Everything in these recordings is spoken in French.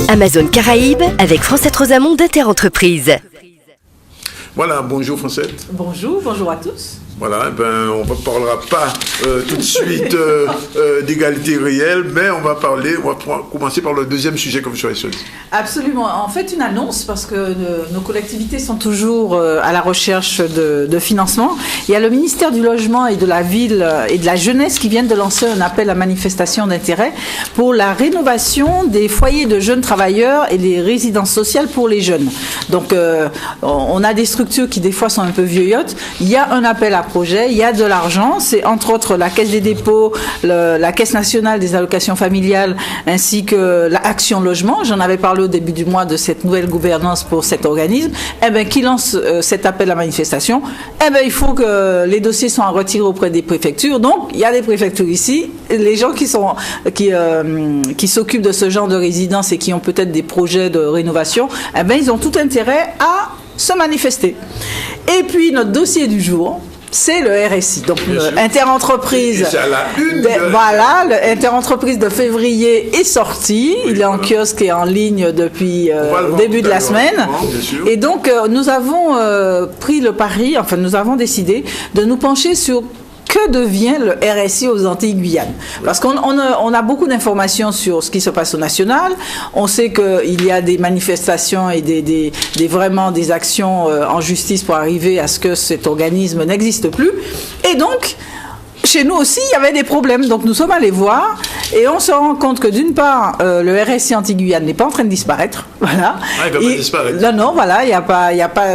Amazon Caraïbes avec Francette Rosamond d'Interentreprise. Voilà, bonjour Francette. Bonjour à tous. Voilà, on ne parlera pas tout de suite d'égalité réelle, mais on va commencer par le deuxième sujet que vous choisissez. Absolument. En fait, une annonce, parce que nos collectivités sont toujours à la recherche de financement. Il y a le ministère du Logement et de la Ville et de la Jeunesse qui viennent de lancer un appel à manifestation d'intérêt pour la rénovation des foyers de jeunes travailleurs et les résidences sociales pour les jeunes. Donc, on a des structures qui, des fois, sont un peu vieillottes. Il y a un appel à projet, il y a de l'argent, c'est entre autres la Caisse des dépôts, la Caisse nationale des allocations familiales ainsi que l'Action Logement, j'en avais parlé au début du mois de cette nouvelle gouvernance pour cet organisme, qui lance cet appel à manifestation. Il faut que les dossiers soient retirés auprès des préfectures, donc il y a des préfectures ici, les gens qui s'occupent de ce genre de résidence et qui ont peut-être des projets de rénovation, ils ont tout intérêt à se manifester. Et puis notre dossier du jour, c'est le RSI, donc Interentreprise. C'est à la une. Voilà, le Interentreprise de février est sorti. Oui, il est en kiosque et en ligne depuis le début de la semaine. Et donc, nous avons pris le pari, nous avons décidé de nous pencher sur que devient le RSI aux Antilles-Guyane. Parce qu'on a beaucoup d'informations sur ce qui se passe au national. On sait qu'il y a des manifestations et vraiment des actions en justice pour arriver à ce que cet organisme n'existe plus. Et donc, chez nous aussi, il y avait des problèmes. Donc, nous sommes allés voir et on se rend compte que, d'une part, le RSI Antilles-Guyane n'est pas en train de disparaître. Voilà. Ah, il ne va pas disparaître. Non, voilà,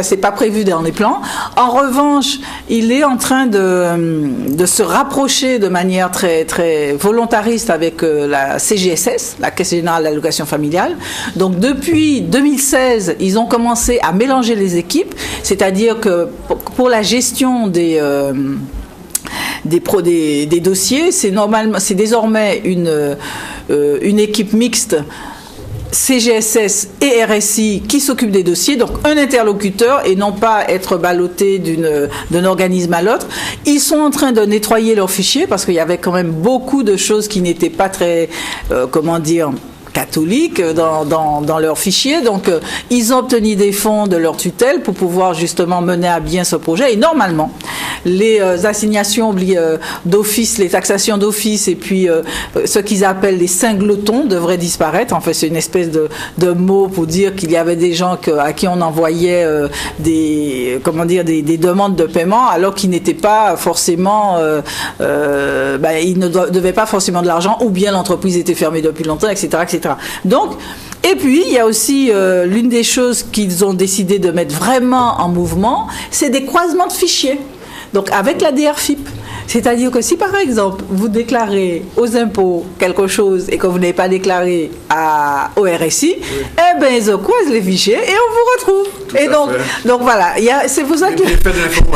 c'est pas prévu dans les plans. En revanche, il est en train de se rapprocher de manière très, très volontariste avec la CGSS, la Caisse générale d'allocation familiale. Donc, depuis 2016, ils ont commencé à mélanger les équipes. C'est-à-dire que pour la gestion des dossiers, c'est désormais une équipe mixte CGSS et RSI qui s'occupe des dossiers, donc un interlocuteur et non pas être ballotté d'un organisme à l'autre. Ils sont en train de nettoyer leurs fichiers parce qu'il y avait quand même beaucoup de choses qui n'étaient pas très, catholiques dans leurs fichiers. Donc, ils ont obtenu des fonds de leur tutelle pour pouvoir justement mener à bien ce projet. Et normalement, les assignations d'office, les taxations d'office et puis ce qu'ils appellent les cinglotons devraient disparaître. En fait, c'est une espèce de mot pour dire qu'il y avait des gens à qui on envoyait des demandes de paiement alors qu'ils n'étaient pas forcément ils ne devaient pas forcément de l'argent ou bien l'entreprise était fermée depuis longtemps, etc., etc. Donc, et puis, il y a aussi l'une des choses qu'ils ont décidé de mettre vraiment en mouvement, c'est des croisements de fichiers. Donc, avec la DRFIP. C'est-à-dire que si, par exemple, vous déclarez aux impôts quelque chose et que vous n'avez pas déclaré au RSI, ils croisent les fichiers et on vous retrouve. Donc voilà, c'est pour ça que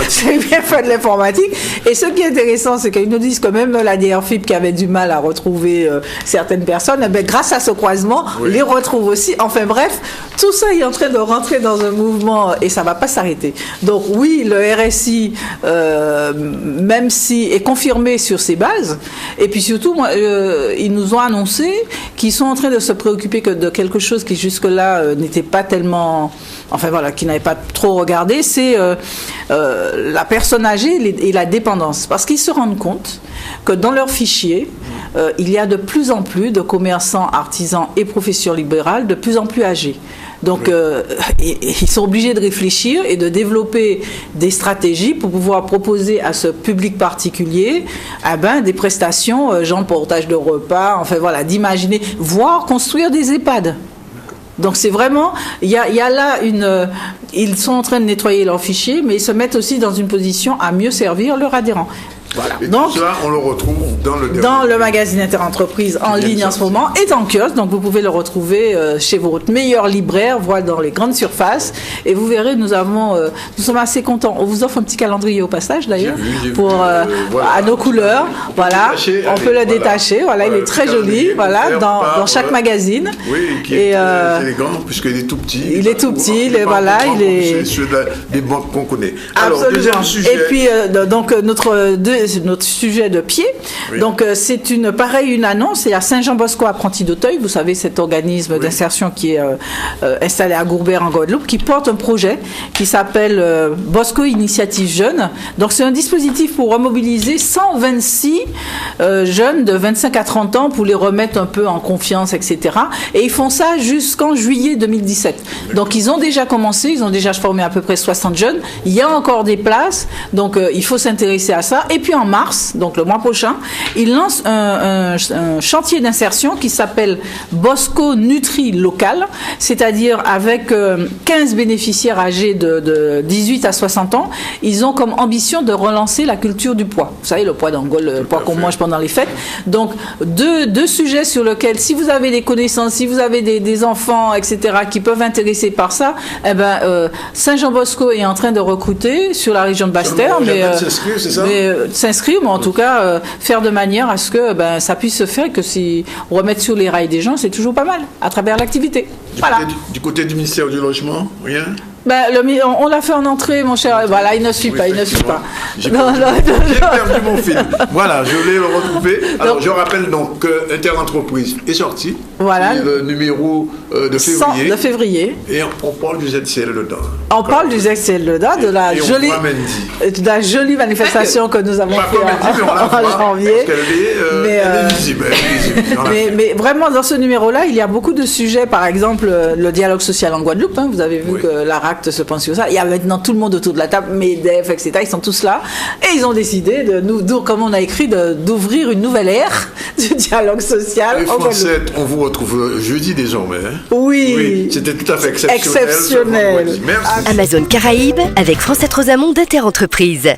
c'est bien fait de l'informatique. Et ce qui est intéressant, c'est qu'ils nous disent que même la DRFIP qui avait du mal à retrouver certaines personnes, grâce à ce croisement, les retrouve aussi. Enfin bref, tout ça est en train de rentrer dans un mouvement et ça ne va pas s'arrêter. Donc oui, le RSI, même si est confirmé sur ses bases, et puis surtout, ils nous ont annoncé qu'ils sont en train de se préoccuper de quelque chose qui jusque-là n'était pas tellement... qui n'avait pas trop regardé, c'est la personne âgée et la dépendance. Parce qu'ils se rendent compte que dans leurs fichiers, il y a de plus en plus de commerçants, artisans et professions libérales de plus en plus âgés. Donc, ils sont obligés de réfléchir et de développer des stratégies pour pouvoir proposer à ce public particulier des prestations, genre portage de repas, d'imaginer, voire construire des EHPAD. Donc c'est vraiment, il y a là ils sont en train de nettoyer leurs fichiers, mais ils se mettent aussi dans une position à mieux servir leurs adhérents. Voilà. Et donc, tout ça, on le retrouve dans le magazine Interentreprise en ligne en ce moment, est en kiosque, donc vous pouvez le retrouver chez votre meilleur libraire, voire dans les grandes surfaces. Et vous verrez, nous sommes assez contents. On vous offre un petit calendrier au passage d'ailleurs, à nos couleurs. Voilà, on peut le détacher. Voilà, il est très joli. Voilà, dans chaque magazine. Oui, qui est élégant puisqu'il est tout petit. Il est tout petit. C'est ceux des banques qu'on connaît. Alors, deuxième sujet. Et puis donc notre notre sujet de pied. Oui. Donc, c'est une annonce. C'est à Saint-Jean-Bosco, apprenti d'Auteuil. Vous savez, cet organisme d'insertion qui est installé à Gourbert, en Guadeloupe, qui porte un projet qui s'appelle Bosco Initiative Jeunes. Donc, c'est un dispositif pour remobiliser 126 jeunes de 25 à 30 ans pour les remettre un peu en confiance, etc. Et ils font ça jusqu'en juillet 2017. Donc, ils ont déjà commencé. Ils ont déjà formé à peu près 60 jeunes. Il y a encore des places. Donc, il faut s'intéresser à ça. Et puis, en mars, donc le mois prochain, ils lancent un chantier d'insertion qui s'appelle Bosco Nutri Local, c'est-à-dire avec 15 bénéficiaires âgés de 18 à 60 ans, ils ont comme ambition de relancer la culture du pois. Vous savez, le pois d'Angole, le pois qu'on mange pendant les fêtes. Donc, deux sujets sur lesquels, si vous avez des connaissances, si vous avez des enfants, etc., qui peuvent intéresser par ça, Saint-Jean-Bosco est en train de recruter sur la région de Basse-Terre, s'inscrire, mais en tout cas, faire de manière à ce que ça puisse se faire, que si on remet sur les rails des gens, c'est toujours pas mal, à travers l'activité. Du côté du ministère du Logement, rien? On l'a fait en entrée, mon cher. Voilà, il ne suit pas. J'ai perdu mon fil. Voilà, je l'ai retrouvé. Alors, je rappelle donc que Interentreprise est sorti. Voilà. Le numéro de février. De février. Et on parle du ZCL dedans. On parle du ZCL dedans, de la jolie manifestation que nous avons fait en janvier. Elle est visible. Mais vraiment, dans ce numéro-là, il y a beaucoup de sujets. Par exemple, le dialogue social en Guadeloupe. Vous avez vu que la RACT se pense sur ça. Il y a maintenant tout le monde autour de la table, MEDEF, etc. Ils sont tous là. Et ils ont décidé, comme on a écrit, d'ouvrir une nouvelle ère du dialogue social. Et Français, on vous retrouve jeudi désormais. Oui. C'était tout à fait exceptionnel. Merci. Amazon Caraïbes avec Francette Rosamond d'Interentreprise.